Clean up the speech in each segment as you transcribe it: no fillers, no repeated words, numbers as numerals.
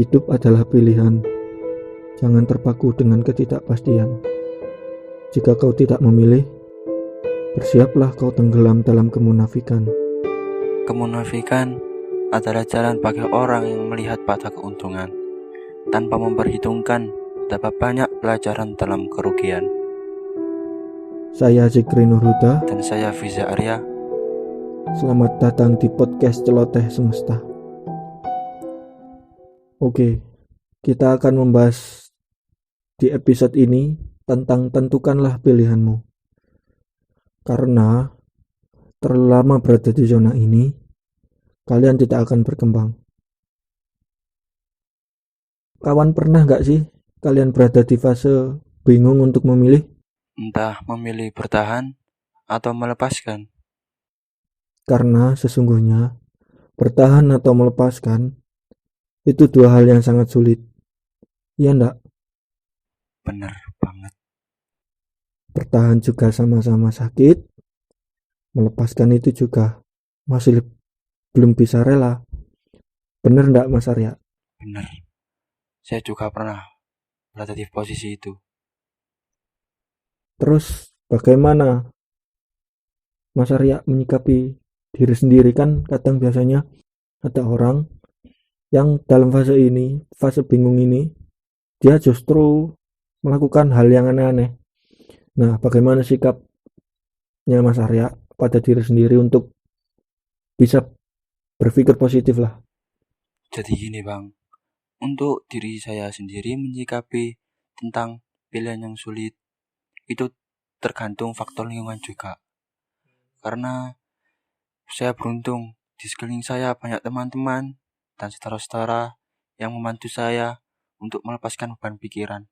Hidup adalah pilihan. Jangan terpaku dengan ketidakpastian. Jika kau tidak memilih, bersiaplah kau tenggelam dalam kemunafikan. Kemunafikan adalah jalan bagi orang yang melihat pada keuntungan, tanpa memperhitungkan betapa banyak pelajaran dalam kerugian. Saya Zikri Nurhuda. Dan saya Fiza Arya. Selamat datang di podcast Celoteh Semesta. Oke, kita akan membahas di episode ini tentang tentukanlah pilihanmu. Karena terlalu lama berada di zona ini, kalian tidak akan berkembang. Kawan, pernah gak sih kalian berada di fase bingung untuk memilih? Entah memilih bertahan atau melepaskan. Karena sesungguhnya bertahan atau melepaskan itu dua hal yang sangat sulit. Iya ndak? Bener banget. Bertahan juga sama-sama sakit, melepaskan itu juga masih belum bisa rela. Bener ndak Mas Arya? Bener. Saya juga pernah berada di posisi itu. Terus bagaimana Mas Arya menyikapi diri sendiri? Kan kadang biasanya ada orang yang dalam fase ini, fase bingung ini, dia justru melakukan hal yang aneh-aneh. Nah, bagaimana sikapnya Mas Arya pada diri sendiri untuk bisa berpikir positif lah? Jadi gini bang, untuk diri saya sendiri menyikapi tentang pilihan yang sulit itu tergantung faktor lingkungan juga. Karena saya beruntung di sekeliling saya banyak teman-teman dan saudara-saudara yang membantu saya untuk melepaskan beban pikiran.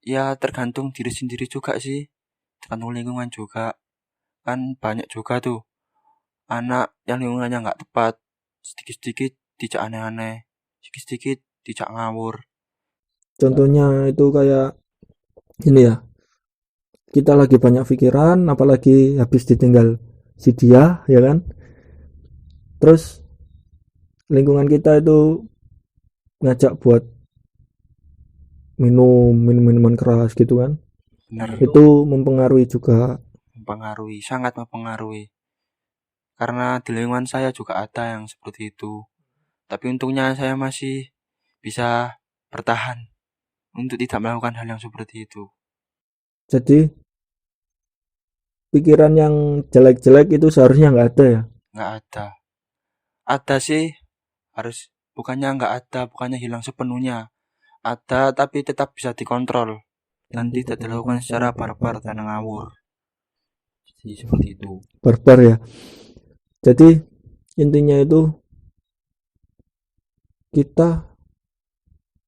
Ya tergantung diri sendiri juga sih, tergantung lingkungan juga. Kan banyak juga tuh anak yang lingkungannya gak tepat, sedikit-sedikit dijak aneh-aneh, sedikit-sedikit dijak ngawur. Contohnya itu kayak ini ya, kita lagi banyak pikiran, apalagi habis ditinggal si dia, ya kan? Terus lingkungan kita itu ngajak buat minuman keras gitu kan? Bener. Itu mempengaruhi juga. Sangat mempengaruhi. Karena di lingkungan saya juga ada yang seperti itu. Tapi untungnya saya masih bisa bertahan untuk tidak melakukan hal yang seperti itu. Jadi pikiran yang jelek-jelek itu seharusnya nggak ada ya? Nggak ada. Ada sih, bukannya hilang sepenuhnya. Ada tapi tetap bisa dikontrol dan tidak dilakukan secara barbar dan ngawur. Jadi seperti itu. Barbar ya. Jadi intinya itu kita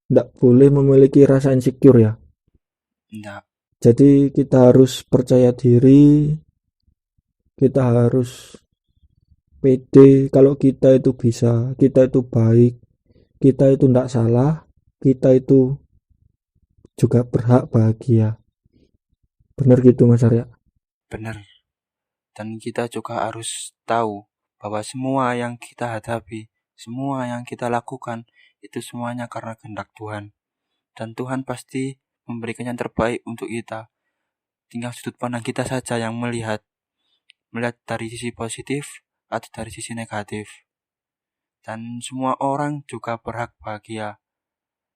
tidak boleh memiliki rasa insecure ya. Enggak. Jadi kita harus percaya diri, kita harus pede kalau kita itu bisa, kita itu baik, kita itu tidak salah, kita itu juga berhak bahagia. Bener gitu Mas Arya? Bener. Dan kita juga harus tahu bahwa semua yang kita hadapi, semua yang kita lakukan, itu semuanya karena kehendak Tuhan. Dan Tuhan pasti memberikan yang terbaik untuk kita. Tinggal sudut pandang kita saja yang melihat dari sisi positif atau dari sisi negatif. Dan semua orang juga berhak bahagia.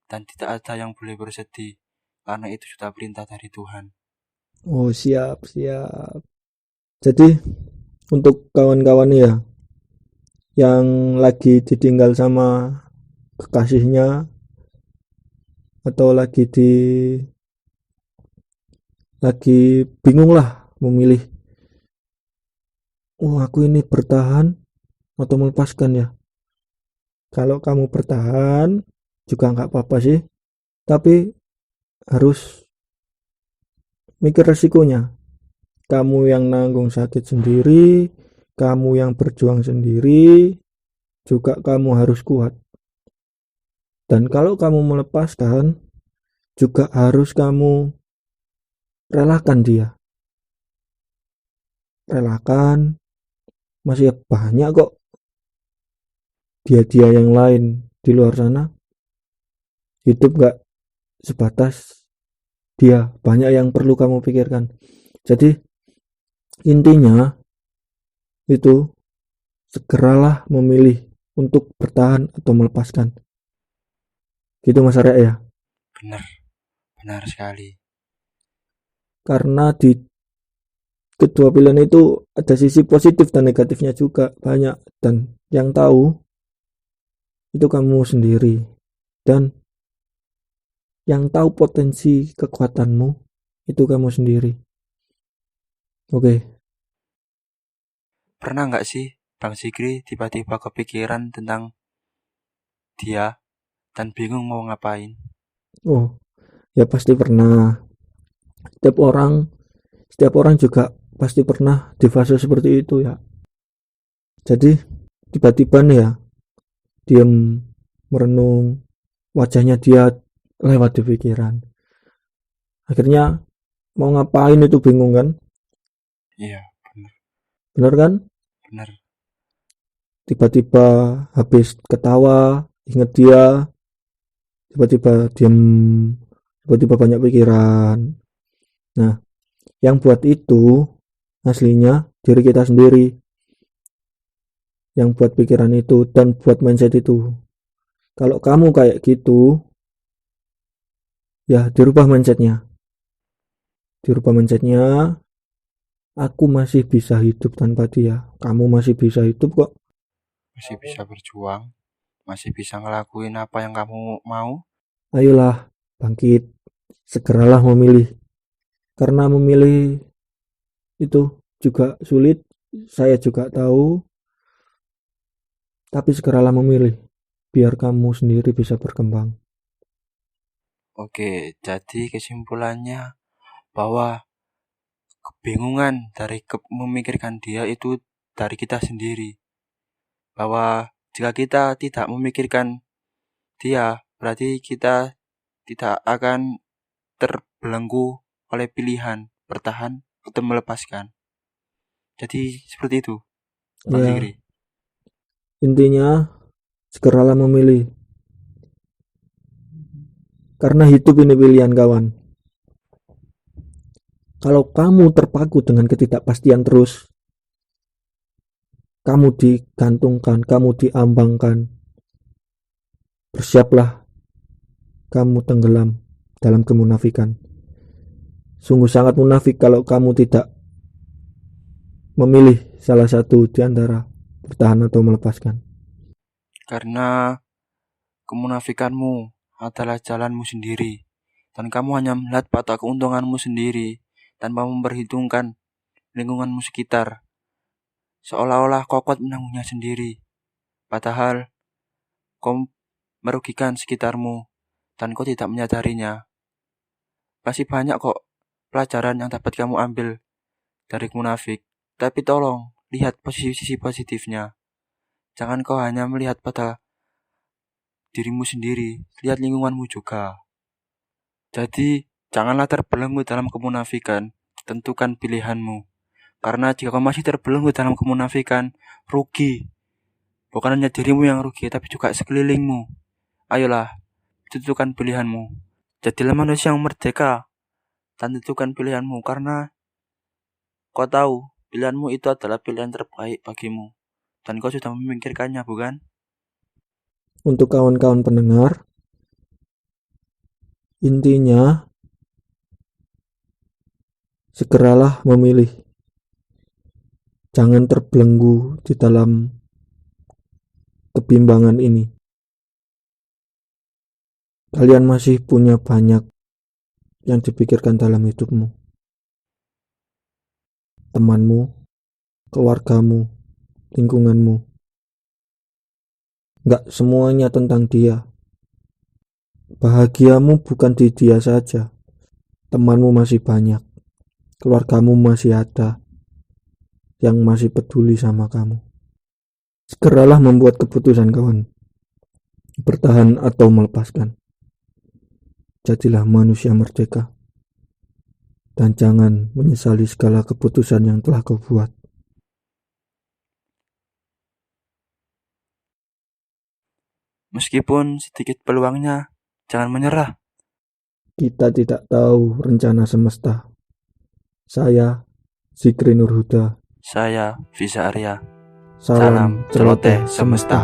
Dan tidak ada yang boleh bersedih, karena itu sudah perintah dari Tuhan. Oh siap. Jadi untuk kawan-kawan ya yang lagi ditinggal sama kekasihnya atau lagi bingung lah memilih, aku ini bertahan atau melepaskan ya. Kalau kamu bertahan juga nggak apa-apa sih, tapi harus mikir resikonya. Kamu yang nanggung sakit sendiri, kamu yang berjuang sendiri, juga kamu harus kuat. Dan kalau kamu melepaskan, juga harus kamu relakan dia. Relakan, masih banyak kok dia yang lain di luar sana hidup gak sebatas dia, banyak yang perlu kamu pikirkan. Jadi intinya itu segeralah memilih untuk bertahan atau melepaskan. Gitu Mas Arya ya. Benar sekali. Karena di kedua pilihan itu ada sisi positif dan negatifnya juga banyak, dan yang tahu itu kamu sendiri, dan yang tahu potensi kekuatanmu itu kamu sendiri. Oke. Pernah nggak sih Bang Zikri tiba-tiba kepikiran tentang dia dan bingung mau ngapain? Oh, ya pasti pernah. Setiap orang juga pasti pernah di fase seperti itu ya. Jadi tiba-tiba nih ya, diam merenung, wajahnya dia lewat di pikiran. Akhirnya mau ngapain itu bingung kan? Iya, Bener kan? benar. Tiba-tiba habis ketawa, inget dia, tiba-tiba diam, tiba-tiba banyak pikiran. Nah, yang buat itu aslinya diri kita sendiri, yang buat pikiran itu dan buat mindset itu. Kalau kamu kayak gitu, ya dirubah mindsetnya. Dirubah mindsetnya, aku masih bisa hidup tanpa dia. Kamu masih bisa hidup kok. Masih bisa berjuang, masih bisa ngelakuin apa yang kamu mau. Ayolah, bangkit. Segeralah memilih. Karena memilih itu juga sulit, saya juga tahu. Tapi segeralah memilih, biar kamu sendiri bisa berkembang. Oke, jadi kesimpulannya bahwa kebingungan dari memikirkan dia itu dari kita sendiri. Bahwa jika kita tidak memikirkan dia, berarti kita tidak akan terbelenggu oleh pilihan bertahan atau melepaskan. Jadi seperti itu, Bang Ya, Zikri. intinya segeralah memilih. Karena hidup ini pilihan kawan. Kalau kamu terpaku dengan ketidakpastian terus, kamu digantungkan, kamu diambangkan, bersiaplah kamu tenggelam dalam kemunafikan. Sungguh sangat munafik kalau kamu tidak memilih salah satu di antara bertahan atau melepaskan. Karena kemunafikanmu adalah jalanmu sendiri, dan kamu hanya melihat pada keuntunganmu sendiri tanpa memperhitungkan lingkunganmu sekitar, seolah-olah kau kuat menanggungnya sendiri, padahal kau merugikan sekitarmu dan kau tidak menyadarinya. Masih banyak kok pelajaran yang dapat kamu ambil dari munafik, tapi tolong lihat sisi positifnya. Jangan kau hanya melihat pada dirimu sendiri, lihat lingkunganmu juga. Jadi, janganlah terbelenggu dalam kemunafikan, tentukan pilihanmu. Karena jika kau masih terbelenggu dalam kemunafikan, rugi. Bukan hanya dirimu yang rugi, tapi juga sekelilingmu. Ayolah, tentukan pilihanmu. Jadilah manusia yang merdeka, dan tentukan pilihanmu, karena kau tahu pilihanmu itu adalah pilihan terbaik bagimu. Dan kau sudah memikirkannya, bukan? Untuk kawan-kawan pendengar, intinya segeralah memilih. Jangan terbelenggu di dalam kebimbangan ini. Kalian masih punya banyak yang dipikirkan dalam hidupmu. Temanmu, keluargamu, lingkunganmu. Nggak semuanya tentang dia. Bahagiamu bukan di dia saja. Temanmu masih banyak. Keluargamu masih ada yang masih peduli sama kamu. Segeralah membuat keputusan kawan. Bertahan atau melepaskan. Jadilah manusia merdeka. Dan jangan menyesali segala keputusan yang telah kau buat. Meskipun sedikit peluangnya, jangan menyerah. Kita tidak tahu rencana semesta. Saya Zikri Nurhuda. Saya Visa Arya. Salam celoteh semesta.